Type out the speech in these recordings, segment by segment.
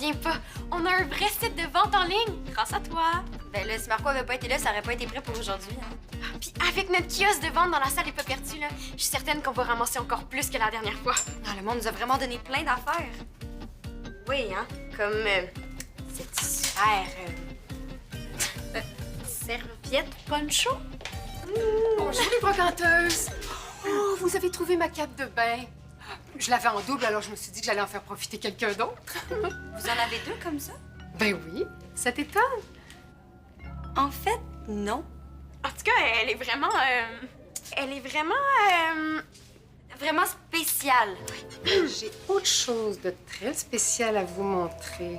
reviens pas. On a un vrai site de vente en ligne, grâce à toi. Ben là, si Marco avait pas été là, ça aurait pas été prêt pour aujourd'hui. Hein. Puis avec notre kiosque de vente dans la salle est pas perdu, là, je suis certaine qu'on va ramasser encore plus que la dernière fois. Non, le monde nous a vraiment donné plein d'affaires. Oui, hein? Comme cette sphère... serviette poncho? Bonjour les brocanteuses! Oh, vous avez trouvé ma cape de bain. Je l'avais en double, alors je me suis dit que j'allais en faire profiter quelqu'un d'autre. Vous en avez deux comme ça? Ben oui, ça t'étonne? En fait, non. En tout cas, elle est vraiment... Vraiment spéciale. J'ai autre chose de très spécial à vous montrer.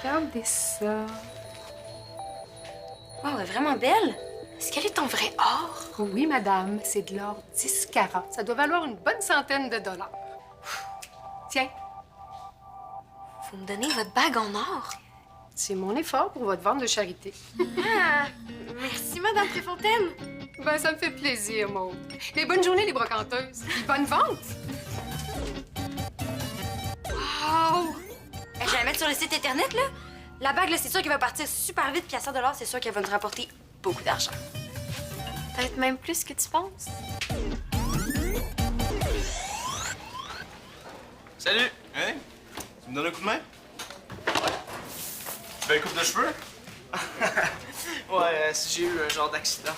Regardez ça. Wow, elle est vraiment belle. Est-ce qu'elle est en vrai or? Oui, madame, c'est de l'or 10 carats. Ça doit valoir une bonne centaine de dollars. Tiens, Vous me donnez votre bague en or? c'est mon effort pour votre vente de charité. Ah, merci, Madame Préfontaine. Ben, ça me fait plaisir, Maud. Mais bonne journée, les brocanteuses. Et bonne vente! Wow! Je vais la mettre sur le site Internet, là. La bague, là, c'est sûr qu'elle va partir super vite, puis à 100 $, c'est sûr qu'elle va nous rapporter beaucoup d'argent. Peut-être même plus que tu penses. Salut! Hein? Tu me donnes un coup de main? Tu fais une coupe de cheveux? Ouais, si j'ai eu un genre d'accident.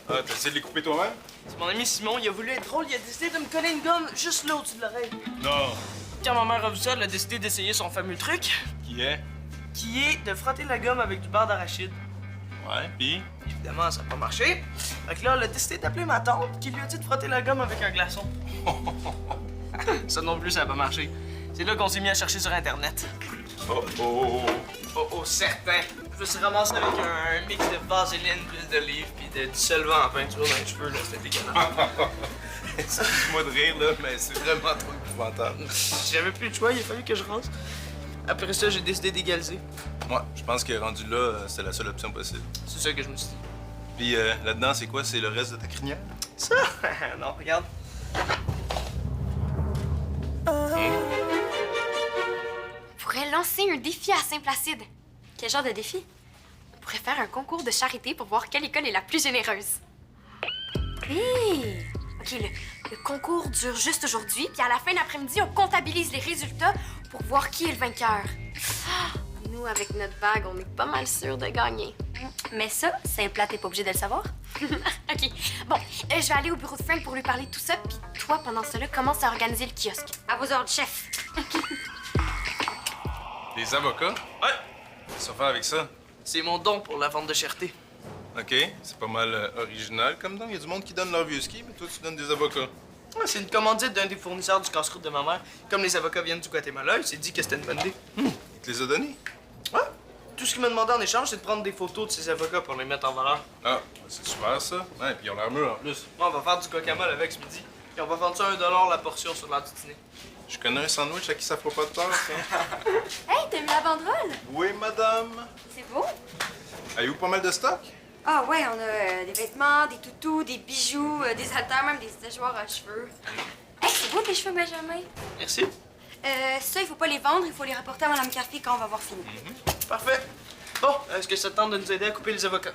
Ah, t'as essayé de les couper toi-même? C'est mon ami Simon, il a voulu être drôle, il a décidé de me coller une gomme juste là au-dessus de l'oreille. Non. Quand ma mère a vu ça, elle a décidé d'essayer son fameux truc, Qui est? qui est de frotter la gomme avec du beurre d'arachide. Ouais, pis? Évidemment, ça n'a pas marché. Fait que là, elle a décidé d'appeler ma tante, qui lui a dit de frotter la gomme avec un glaçon. Ça non plus, ça n'a pas marché. C'est là qu'on s'est mis à chercher sur Internet. Oh, oh, Oh, certain. Je me suis ramassé avec un mix de vaseline, d'huile d'olive, puis du solvant en peinture dans les cheveux, là. C'était dégueulasse. Excuse-moi de rire, là, mais c'est vraiment trop épouvantable. J'avais plus le choix, il a fallu que je rase. Après ça, j'ai décidé d'égaliser. Moi, je pense que rendu là, c'était la seule option possible. C'est ça que je me suis dit. Puis là-dedans, c'est quoi? C'est le reste de ta crinière? Ça? Non, regarde. On pourrait lancer un défi à Saint-Placide. Quel genre de défi? On pourrait faire un concours de charité pour voir quelle école est la plus généreuse. Oui! OK, le concours dure juste aujourd'hui, puis à la fin d'après-midi, on comptabilise les résultats pour voir qui est le vainqueur. Ah, nous, avec notre bague, on est pas mal sûr de gagner. Mais ça, Saint-Plat, t'es pas obligé de le savoir. OK. Bon, je vais aller au bureau de Frank pour lui parler de tout ça, puis toi, pendant cela, commence à organiser le kiosque. À vos ordres, chef. Des avocats? Ouais, Qu'est-ce qu'on va faire avec ça? c'est mon don pour la vente de cherté. OK, c'est pas mal original comme don. Il y a du monde qui donne leur vieux ski, mais toi, tu donnes des avocats. Ouais, c'est une commandite d'un des fournisseurs du casse-croûte de ma mère. Comme les avocats viennent du Guatemala, il s'est dit que c'était une bonne idée. Il te les a donnés? Ouais. Tout ce qu'il m'a demandé en échange, c'est de prendre des photos de ses avocats pour les mettre en valeur. Ah, c'est super, ça. Ouais, puis ils ont l'armure en plus. Moi, on va faire du guacamole avec ce midi. Puis on va vendre ça à $1 la portion sur l'heure du dîner. Je connais un sandwich à qui ça fera pas de peur, ça. Hey, t'as mis la banderole? Oui, madame. C'est beau. Avez-vous pas mal de stock? Ah ouais, on a des vêtements, des toutous, des bijoux, des haltères, même des séchoirs à cheveux. Hey, c'est beau tes cheveux, Benjamin. Merci. Ça, il faut pas les vendre, il faut les rapporter à Madame Café quand on va avoir fini. Parfait. Bon, est-ce que ça te tente de nous aider à couper les avocats?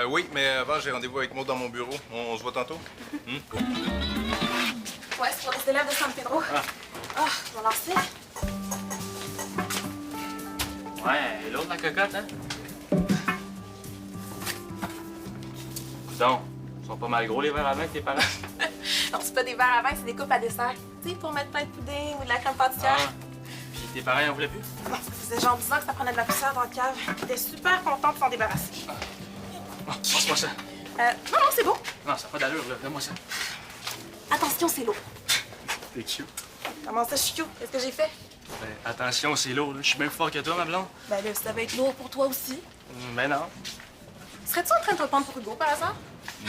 Oui, mais avant, j'ai rendez-vous avec moi dans mon bureau. On se voit tantôt? Ouais, c'est pour les élèves de San Pedro. Ah, je vais lancer. Ouais, l'autre la cocotte, hein? Donc, ils sont pas mal gros les verres à vin que tes parents? Non, c'est pas des verres à vin, c'est des coupes à dessert. Tu sais, pour mettre plein de pudding ou de la crème pâtissière. Ah. Puis tes parents, ils en voulaient plus? Non, ça faisait genre 10 ans que ça prenait de la poussière dans le cave. Ils étaient super contents de s'en débarrasser. Bon, passe-moi ça. Non, c'est beau. Non, ça n'a pas d'allure, là. Donne-moi ça. Attention, c'est lourd. T'es cute. Comment ça, je suis cute? Qu'est-ce que j'ai fait? Ben, attention, c'est lourd, là. Je suis bien plus fort que toi, ma blonde. Ben là, ça va être lourd pour toi aussi. Ben non. Serais-tu en train de te prendre pour Hugo, par hasard?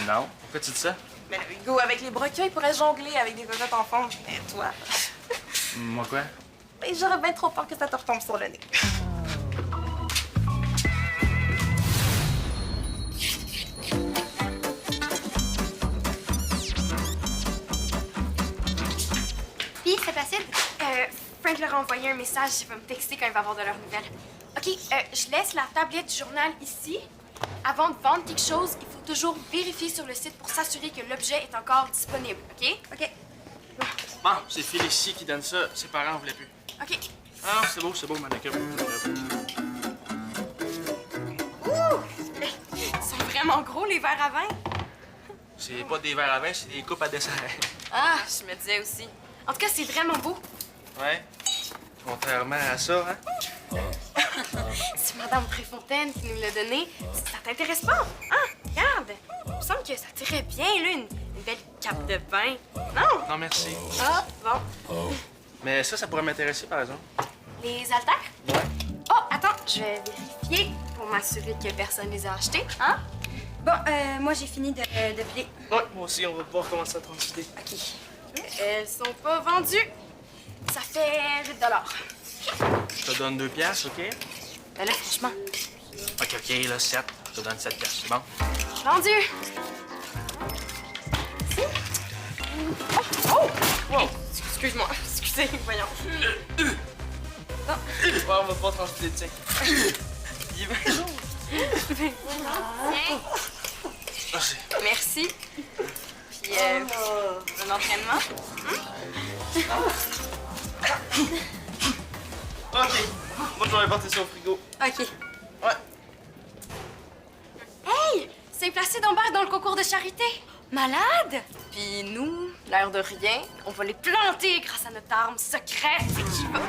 Non. Pourquoi tu dis ça? Ben là, Hugo, avec les brocains, il pourrait jongler avec des cocottes en fond. Mais toi, Moi quoi? ben, j'aurais bien trop peur que ça te retombe sur le nez. Puis, Saint-Placide, Frank leur a envoyé un message. Il va me texter quand il va avoir de leurs nouvelles. OK, je laisse la tablette du journal ici. Avant de vendre quelque chose, il faut toujours vérifier sur le site pour s'assurer que l'objet est encore disponible, OK? OK. Bon, c'est Félicie qui donne ça. Ses parents en voulaient plus. OK. Ah, c'est beau, m'en occupe. Ils sont vraiment gros, les verres à vin. C'est pas des verres à vin, c'est des coupes à dessert. Ah, je me disais aussi. En tout cas, c'est vraiment beau. Ouais. Contrairement à ça, hein? C'est Madame Préfontaine qui nous l'a donné. Ça t'intéresse pas? Hein? Regarde. Il me semble que ça tirait bien, là, une belle cape de bain. Non? Non, merci. Ah, bon. Mais ça pourrait m'intéresser, par exemple. Les haltères? Ouais. Oh, attends, je vais vérifier pour m'assurer que personne les a achetés. Hein? Bon, moi, j'ai fini de plier. Ouais, moi aussi, on va pouvoir commencer à transiter. OK. Elles sont pas vendues. Ça fait 8 $. Je te donne 2 piastres, OK? Ben là, franchement, OK, là, 7. Je te donne 7 piastres, c'est bon? vendu. Oh! Wow! Excuse-moi. Excusez, voyons. Ouais, on va pas transiter, tiens. Il est bien jaune. Tiens. Merci. Merci. Puis, bon entraînement. OK. Moi, je vais porter ça au frigo. OK. Ouais. Hey! C'est placé d'embarque dans le concours de charité. Malade! Puis nous, l'air de rien, on va les planter grâce à notre arme secrète qui va...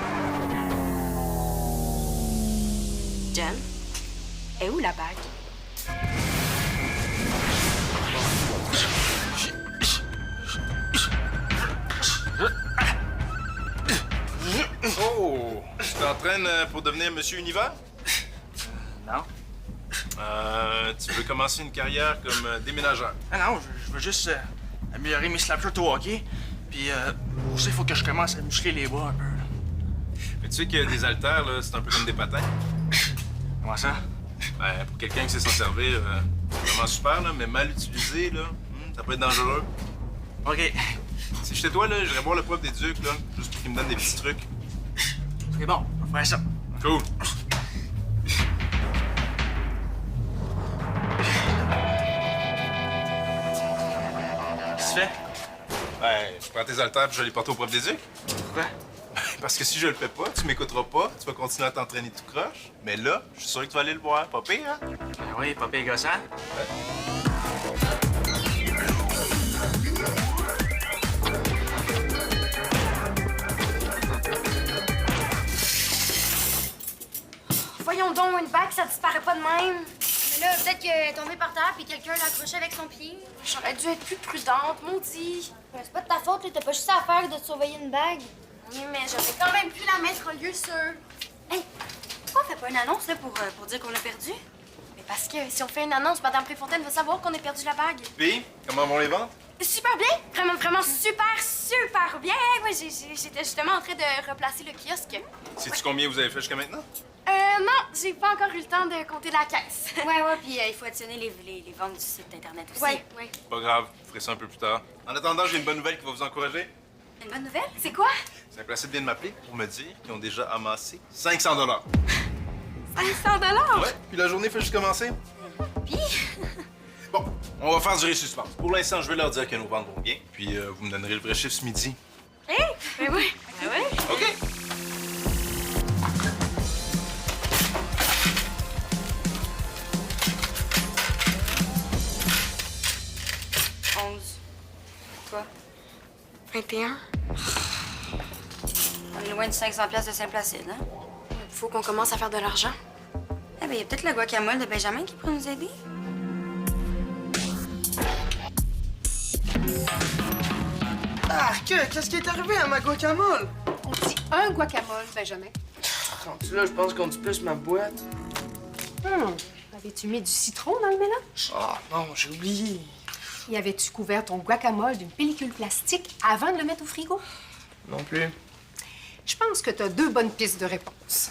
Jen, est où la bague? Oh! Tu t'entraînes pour devenir Monsieur Univers? Non. Tu veux commencer une carrière comme déménageur. Ah non, je veux juste améliorer mes slapshots au hockey. Puis, pour ça, il faut que je commence à muscler les bras un peu. Là. Mais tu sais que des haltères, là, c'est un peu comme des patins. Comment ça? Ben, pour quelqu'un qui sait s'en servir, c'est vraiment super, là, mais mal utilisé, là, ça peut être dangereux. OK. Si j'étais toi, là, j'irais voir le prof des Ducs, là, juste pour qu'il me donne des petits trucs. C'est bon, on va faire ça. Cool. Qu'est-ce que tu fais? Ben, je prends tes haltères puis je les porte au prof des Ducs. Pourquoi? Parce que si je le fais pas, tu m'écouteras pas, tu vas continuer à t'entraîner tout croche. Mais là, je suis sûr que tu vas aller le voir, pas pire, hein? Ben oui, pas pire gossant. Voyons donc, une bague, ça disparaît pas de même. Mais là, peut-être qu'elle est tombée par terre puis quelqu'un l'a accrochée avec son pied. J'aurais dû être plus prudente, maudit. Ben, c'est pas de ta faute, là. T'as pas juste à faire de te surveiller une bague. Oui, mais j'aurais quand même pu la mettre en lieu sûr. Hey, pourquoi on fait pas une annonce, là, pour dire qu'on l'a perdu? Mais parce que si on fait une annonce, Madame Préfontaine va savoir qu'on a perdu la bague. Puis, comment vont les ventes? Super bien! Vraiment super bien! Ouais, j'étais justement en train de replacer le kiosque. Sais-tu combien vous avez fait jusqu'à maintenant? Non, j'ai pas encore eu le temps de compter la caisse. Ouais, puis il faut additionner les ventes du site Internet aussi. Ouais. Pas grave, vous ferez ça un peu plus tard. En attendant, j'ai une bonne nouvelle qui va vous encourager. Une bonne nouvelle? C'est quoi? C'est un placé vient de m'appeler pour me dire qu'ils ont déjà amassé 500 $. 500 $? Ouais, puis la journée fait juste commencer. Puis? Bon, on va faire durer le suspense. Pour l'instant, je vais leur dire que nos ventes vont bien, puis vous me donnerez le vrai chiffre ce midi. Hey! Ben oui. Ben oui. OK. Quoi? 21. On est loin de 500$ de Saint-Placide, hein? Faut qu'on commence à faire de l'argent. Eh bien, il y a peut-être le guacamole de Benjamin qui pourrait nous aider. Ah, qu'est-ce qui est arrivé à ma guacamole? On dit un guacamole, Benjamin. Rendu là, je pense qu'on dit plus ma boîte. Avais-tu mis du citron dans le mélange? Ah, non, j'ai oublié. Y avais-tu couvert ton guacamole d'une pellicule plastique avant de le mettre au frigo? Non plus. Je pense que t'as 2 bonnes pistes de réponse.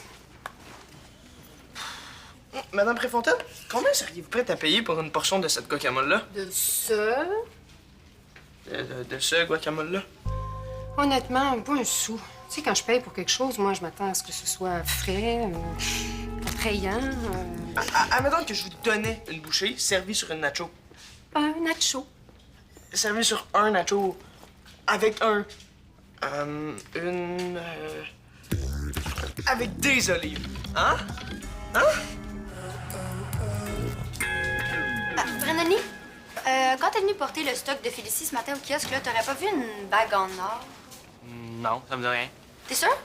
Madame Préfontaine, combien seriez-vous prête à payer pour une portion de cette guacamole-là? De ce... De ce guacamole-là? Honnêtement, pas un sou. Tu sais, quand je paye pour quelque chose, moi, je m'attends à ce que ce soit frais, attrayant. Admettons que je vous donnais une bouchée servie sur une nacho. Un nacho. Servie sur un nacho avec avec des olives. Hein? Brandony, quand t'es venu porter le stock de Félicie ce matin au kiosque, là, t'aurais pas vu une bague en or? Non, ça me dit rien. T'es sûr?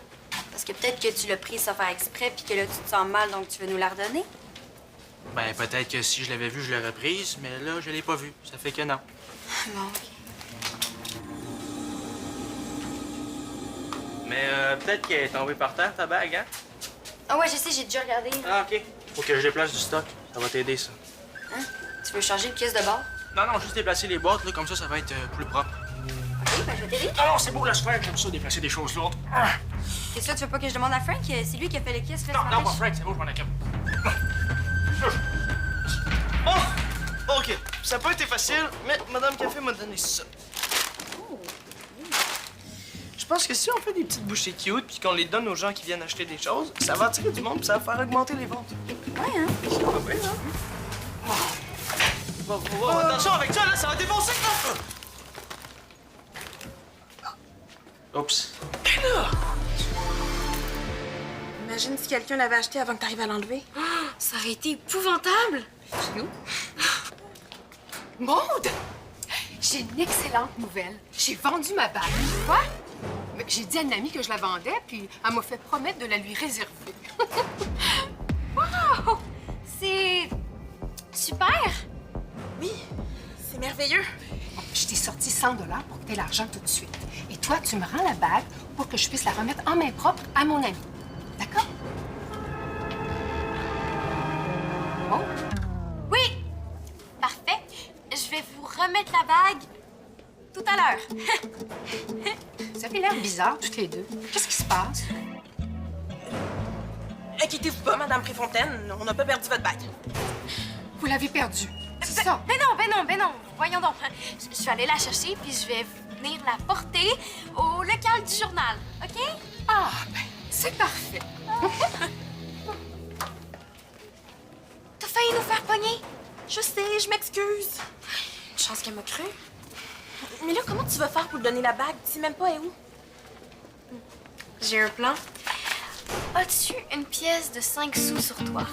Parce que peut-être que tu l'as pris sans faire exprès puis que là, tu te sens mal, donc tu veux nous la redonner. Ben, peut-être que si je l'avais vue, je l'aurais prise, mais là, je l'ai pas vue. Ça fait que non. Bon, OK. Mais peut-être qu'elle est tombée par terre, ta bague, hein? Ah ouais, je sais, j'ai déjà regardé. Ah, OK. Faut que je déplace du stock. Ça va t'aider, ça. Hein? Tu veux changer de pièce de bord? Non, juste déplacer les boîtes, là, comme ça va être plus propre. OK, ben je vais t'aider. Ah non, c'est beau, laisse faire. J'aime ça, déplacer des choses lourdes. C'est ça, tu veux pas que je demande à Frank? C'est lui qui a fait les pièces. Non, pas Frank, c'est beau, je m'en occupe. Oh! OK. Ça n'a pas été facile, mais Madame Café m'a donné ça. Je pense que si on fait des petites bouchées cute puis qu'on les donne aux gens qui viennent acheter des choses, ça va attirer du monde puis ça va faire augmenter les ventes. Ouais, hein? Ça va bien, hein? Oh, attention avec ça, là, ça va défoncer, là! Oups. Imagine si quelqu'un l'avait acheté avant que t'arrives à l'enlever. Ça aurait été épouvantable. Maude! J'ai une excellente nouvelle. J'ai vendu ma bague. Quoi? Mais j'ai dit à une amie que je la vendais, puis elle m'a fait promettre de la lui réserver. Wow! C'est super! Oui, c'est merveilleux. Je t'ai sorti 100 $ pour que tu aies l'argent tout de suite. Et toi, tu me rends la bague pour que je puisse la remettre en main propre à mon ami. D'accord? Bon? Oui! Parfait. Je vais vous remettre la bague tout à l'heure. Vous avez l'air bizarre, toutes les deux. Qu'est-ce qui se passe? Inquiétez-vous pas, Madame Préfontaine, on n'a pas perdu votre bague. Vous l'avez perdue. C'est ça. Ben non. Voyons donc. Je vais aller la chercher, puis je vais venir la porter au local du journal, OK? Ah, ben, c'est parfait. T'as failli nous faire pogner. Je sais, je m'excuse. Une chance qu'elle m'a cru. Mais là, comment tu vas faire pour lui donner la bague? Tu sais même pas elle est où? J'ai un plan. As-tu une pièce de 5 sous sur toi?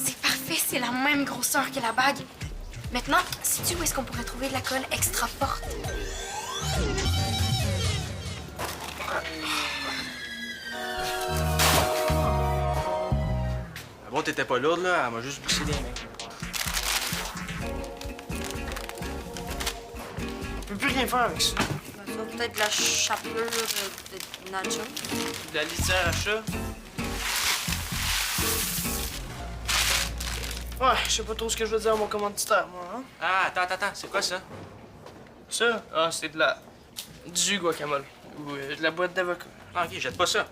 C'est parfait, c'est la même grosseur que la bague. Maintenant, sais-tu où est-ce qu'on pourrait trouver de la colle extra forte? Ah bon, t'étais pas lourde, là. Elle m'a juste glissé les mains. Je peux plus rien faire avec ça. Ça va peut-être de la chapelure de nacho. De la litière à chat. Ouais, je sais pas trop ce que je veux dire à mon commanditaire, moi, hein? Ah, attends. C'est quoi ça? Ça? Ah, c'est du guacamole. Ou de la boîte d'avocat. Ah, OK, jette pas ça.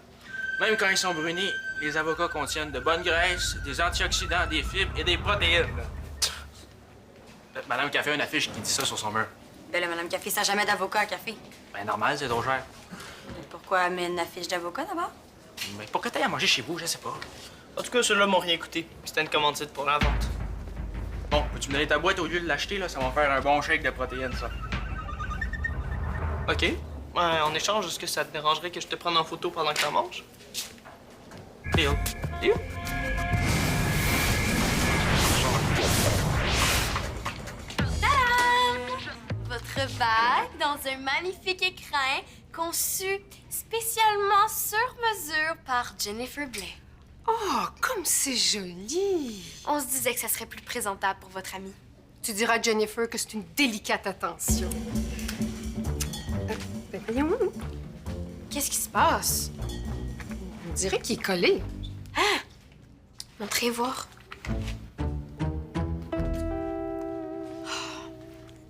Même quand ils sont brunés, les avocats contiennent de bonnes graisses, des antioxydants, des fibres et des protéines. Madame Café a une affiche qui dit ça sur son mur. Ben là, Madame Café, ça n'a jamais d'avocat à café. Ben normal, c'est trop cher. Pourquoi elle met une affiche d'avocat d'abord? Mais pour que t'ailles à manger chez vous, je sais pas. En tout cas, ceux-là m'ont rien coûté. C'était une commandite pour la vente. Bon, peux-tu me donner ta boîte au lieu de l'acheter, là? Ça va faire un bon shake de protéines, ça. OK. En échange, est-ce que ça te dérangerait que je te prenne en photo pendant que t'en manges? Deal. Deal? Tadam! Votre bague dans un magnifique écrin conçu spécialement sur mesure par Jennifer Blais. Oh, comme c'est joli. On se disait que ça serait plus présentable pour votre amie. Tu diras à Jennifer que c'est une délicate attention. Ben, voyons. Qu'est-ce qui se passe? On dirait qu'il est collé. Montrez voir.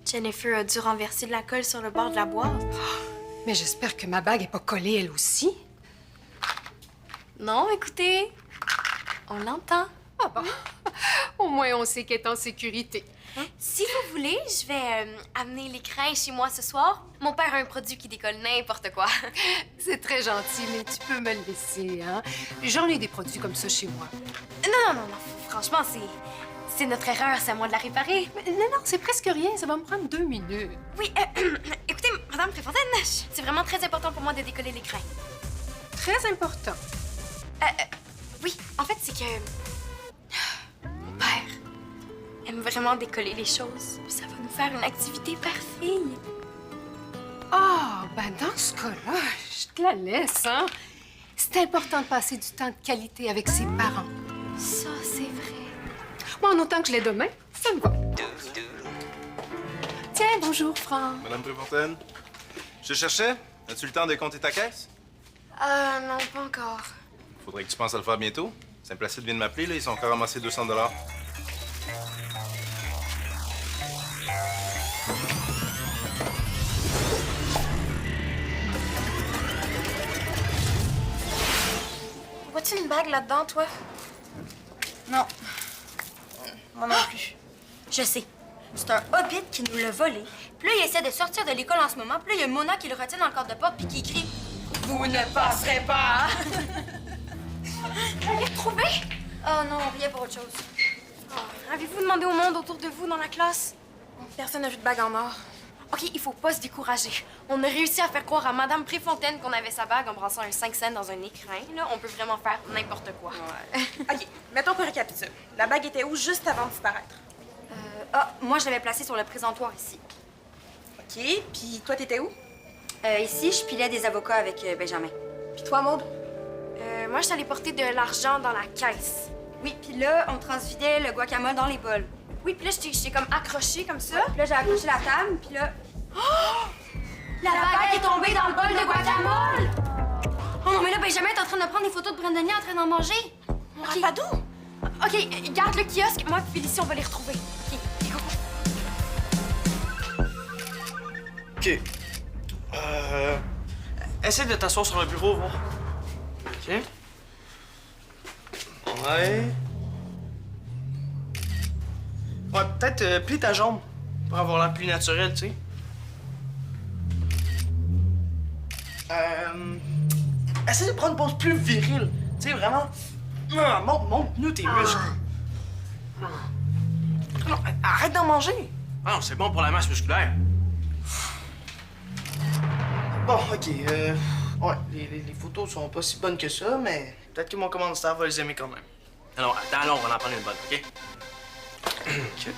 Jennifer a dû renverser de la colle sur le bord de la boîte. Mais j'espère que ma bague est pas collée, elle aussi. Non, écoutez, on l'entend. Ah bon? Au moins, on sait qu'elle est en sécurité. Si vous voulez, je vais amener l'écran chez moi ce soir. Mon père a un produit qui décolle n'importe quoi. C'est très gentil, mais tu peux me le laisser, hein? J'en ai des produits comme ça chez moi. Non. Franchement, c'est notre erreur, c'est à moi de la réparer. Mais non, c'est presque rien. Ça va me prendre 2 minutes. Oui, écoutez, Madame Préfontaine, c'est vraiment très important pour moi de décoller l'écran. Très important. Oui, en fait, c'est que mon père aime vraiment décoller les choses. Puis ça va nous faire une activité par fille. Ah, ben dans ce cas-là, je te la laisse, hein? C'est important de passer du temps de qualité avec ses parents. Ça, c'est vrai. Moi, en autant que je l'ai demain, ça me va. Tiens, bonjour, Franck. Madame Préfontaine, je te cherchais. As-tu le temps de compter ta caisse? Non, pas encore. Faudrait que tu penses à le faire bientôt. Saint-Placide vient de m'appeler, là. Ils sont encore ramassés 200 $. Vois-tu une bague là-dedans, toi? Non, Moi non plus. je sais. C'est un hobbit qui nous l'a volé. Puis là, il essaie de sortir de l'école en ce moment. Puis là, il y a Mona qui le retient dans le cadre de porte puis qui crie « Vous ne passerez pas! » Vous l'avez retrouvé? Oh non, rien pour autre chose. Avez-vous demandé au monde autour de vous dans la classe? Personne n'a vu de bague en or. OK, il faut pas se décourager. On a réussi à faire croire à Madame Préfontaine qu'on avait sa bague en brassant un 5 cents dans un écrin. Là, on peut vraiment faire n'importe quoi. OK, mettons qu'on récapitule. La bague était où juste avant de disparaître? Moi, je l'avais placée sur le présentoir ici. OK, puis toi, t'étais où? Ici, je pilais des avocats avec Benjamin. Puis toi, Maude? Moi, je suis allée porter de l'argent dans la caisse. Oui, puis là, on transvidait le guacamole dans les bols. Oui, puis là, j'étais comme accrochée comme ça. Puis là, j'ai accroché la table, puis là... La bague est tombée dans le bol de guacamole! Oh non, mais là, Benjamin est en train de prendre des photos de Brandonnier en train d'en manger. Mon rapadou? OK, garde le kiosque. Moi et Félicie, on va les retrouver. OK, go. OK. Essaye de t'asseoir sur le bureau, voir. OK. Ouais. Ouais, peut-être plie ta jambe pour avoir l'air plus naturel, tu sais. Essaye de prendre une pose plus virile. Tu sais, vraiment. Montre-nous tes muscles. Non, arrête d'en manger. Ah non, c'est bon pour la masse musculaire. Bon, OK. Ouais, les photos sont pas si bonnes que ça, mais peut-être que mon commanditaire va les aimer quand même. Alors, attends, on va en prendre une bonne, OK? OK.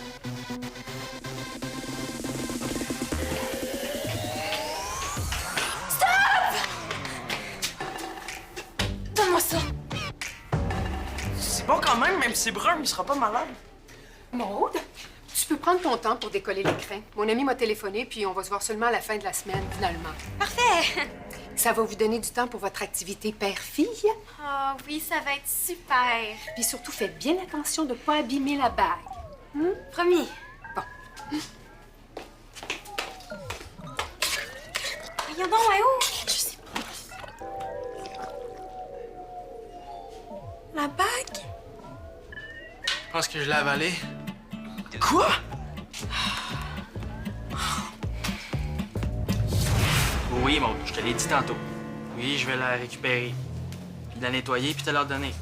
Donne-moi ça. C'est bon quand même si c'est brun, il sera pas malade. Maude, tu peux prendre ton temps pour décoller l'écran. Mon ami m'a téléphoné, puis on va se voir seulement à la fin de la semaine, finalement. Parfait! Ça va vous donner du temps pour votre activité père-fille. Ah oui, ça va être super. Puis surtout, faites bien attention de ne pas abîmer la bague. Promis. Bon. Voyons donc, ouais, où? Je sais pas. La bague? Je pense que je l'ai avalée. Quoi? Oui, mon, je te l'ai dit tantôt. Oui, je vais la récupérer. Puis la nettoyer, puis te la redonner.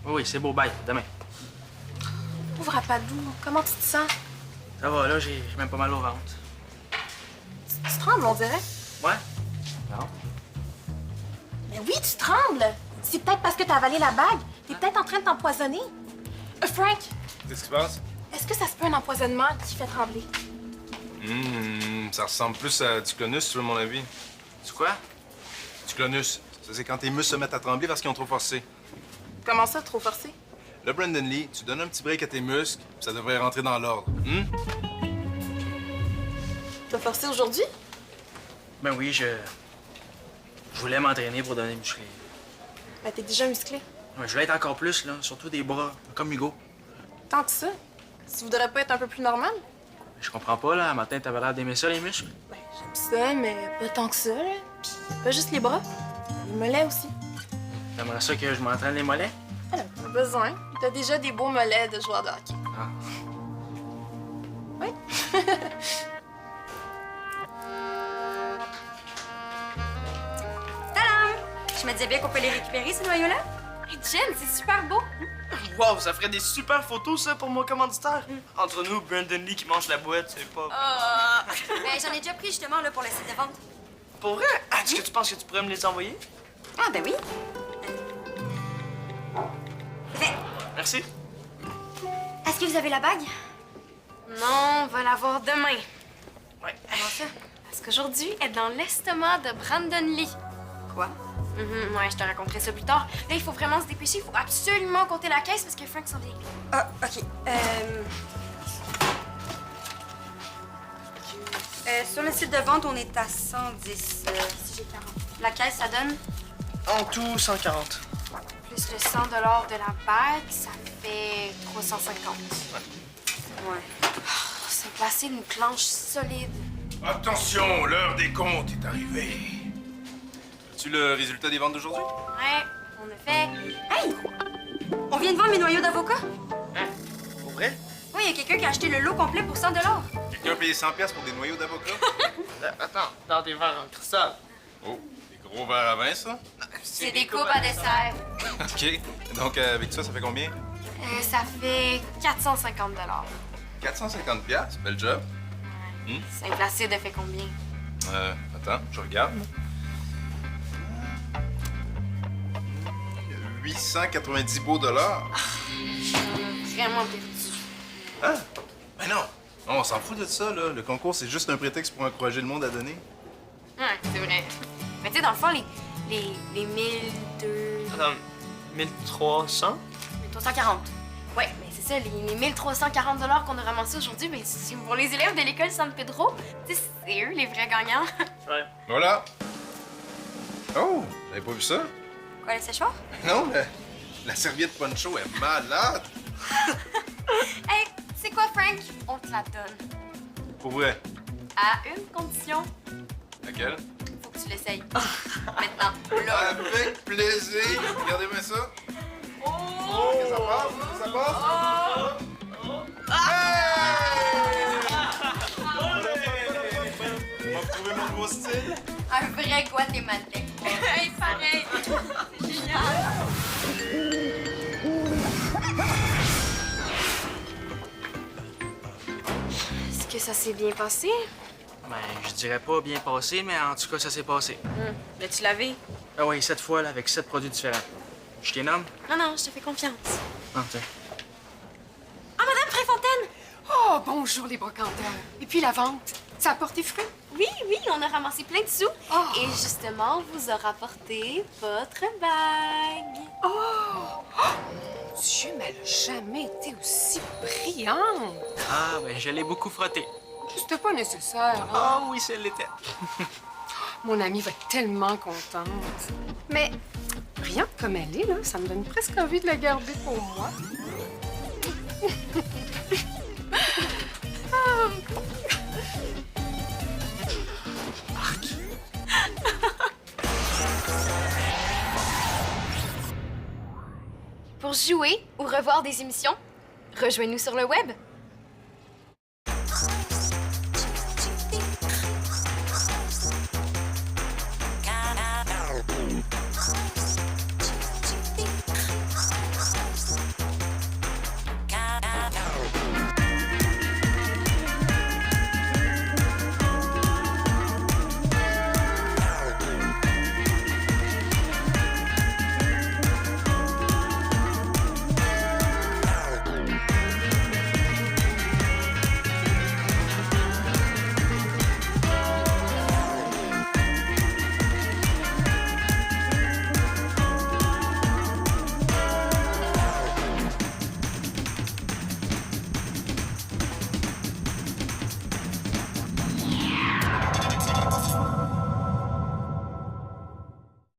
Oui, c'est beau, bye, demain. Pauvre rapadou, comment tu te sens? Ça va, là, j'ai même pas mal au ventre. Tu trembles, on dirait. Ouais? Non? Mais oui, tu trembles! C'est peut-être parce que t'as avalé la bague. T'es peut-être en train de t'empoisonner. Frank, Qu'est-ce qui se passe? est-ce que ça se peut un empoisonnement qui fait trembler? Ça ressemble plus à du clonus, si tu veux mon avis. C'est quoi? Du clonus, ça c'est quand tes muscles se mettent à trembler parce qu'ils ont trop forcé. Comment ça, trop forcé? Là, Brandon Lee, tu donnes un petit break à tes muscles, puis ça devrait rentrer dans l'ordre. T'as forcé aujourd'hui? Ben oui, je voulais m'entraîner pour devenir musclé. Ben, t'es déjà musclé. Ouais, je voulais être encore plus, là, surtout des bras, comme Hugo. Tant que ça. Tu voudrais pas être un peu plus normal? Je comprends pas, là, à matin, t'avais l'air d'aimer ça, les muscles. Ben, j'aime ça, mais pas tant que ça, là. Puis pas juste les bras. Les mollets aussi. T'aimerais ça que je m'entraîne les mollets? Pas besoin. T'as déjà des beaux mollets de joueurs de hockey. Ah. Oui. Tadam! Je me disais bien qu'on peut les récupérer, ces noyaux-là. Hey, Jen, c'est super beau. Wow, ça ferait des super photos, ça, pour mon commanditaire. Entre nous, Brandon Lee qui mange la boîte, c'est pas... Ben, j'en ai déjà pris, justement, là, pour le site de vente. Pour vrai? Est-ce que tu penses que tu pourrais me les envoyer? Ah, ben oui. Fait, Merci. est-ce que vous avez la bague? Non, on va la voir demain. Ouais. Comment ça? Parce qu'aujourd'hui, elle est dans l'estomac de Brandon Lee. Quoi? Ouais, je te raconterai ça plus tard. Là, il faut vraiment se dépêcher. Il faut absolument compter la caisse parce que Frank s'en vient. Ah, OK. Sur le site de vente, on est à 110. Si j'ai 40. La caisse, ça donne? En tout, 140. Plus le 100 de la bague, ça fait 350. Ouais. C'est placé une planche solide. Attention, l'heure des comptes est arrivée. As-tu le résultat des ventes d'aujourd'hui? Ouais, on a fait. Hey! On vient de vendre mes noyaux d'avocat? Hein? Pour vrai? Oui, il y a quelqu'un qui a acheté le lot complet pour 100 $. Quelqu'un a payé 100$ pour des noyaux d'avocat? Attends, dans des verres en cristal. Oh, des gros verres à vin, ça? C'est des coupes à dessert. OK. Donc, avec ça fait combien? Ça fait 450 $. 450$. Bel job. 5 placides, elle fait combien? Attends, je regarde. 890 beaux dollars. Vraiment perdu. Hein? Ben non. Non, on s'en fout de ça, là. Le concours, c'est juste un prétexte pour encourager le monde à donner. Ouais, c'est vrai. Mais tu sais, dans le fond, les 1200... Attends, 1300? 1340. Ouais, mais c'est ça, les 1340 $ qu'on a ramassés aujourd'hui, mais c'est pour les élèves de l'école San Pedro. Tu sais, c'est eux les vrais gagnants. Ouais. Voilà. Oh, t'avais pas vu ça? Quoi, le séchoir? Non, la serviette poncho est malade. Hey, c'est quoi, Frank? On te la donne. Pour vrai. À une condition, Laquelle? faut que tu l'essayes. Maintenant, là. Avec plaisir. Regardez-moi ça. Oh! Qu'est-ce que ça passe? Qu'est-ce que ça passe? On va retrouver mon nouveau style. Un vrai Guatémaltais. Hey, pareil. C'est génial. Est-ce que ça s'est bien passé? Ben, je dirais pas bien passé, mais en tout cas, ça s'est passé. L'as-tu lavé? Ah oui, 7 fois, là, avec 7 produits différents. Je t'ai nomme? Non, non, je te fais confiance. Ah, tiens. Ah, Madame Préfontaine! Oh, bonjour les brocanteurs. Et puis la vente, ça a porté fruit? Oui, oui, on a ramassé plein de sous. Oh. Et justement, on vous a rapporté votre bague. Dieu, mais elle a jamais été aussi brillante. Ah, ben, je l'ai beaucoup frotté. C'était pas nécessaire. hein? Ah oui, ça l'était. Mon amie va être tellement contente. Mais brillante comme elle est, là, ça me donne presque envie de la garder pour moi. Pour jouer ou revoir des émissions, rejoignez-nous sur le web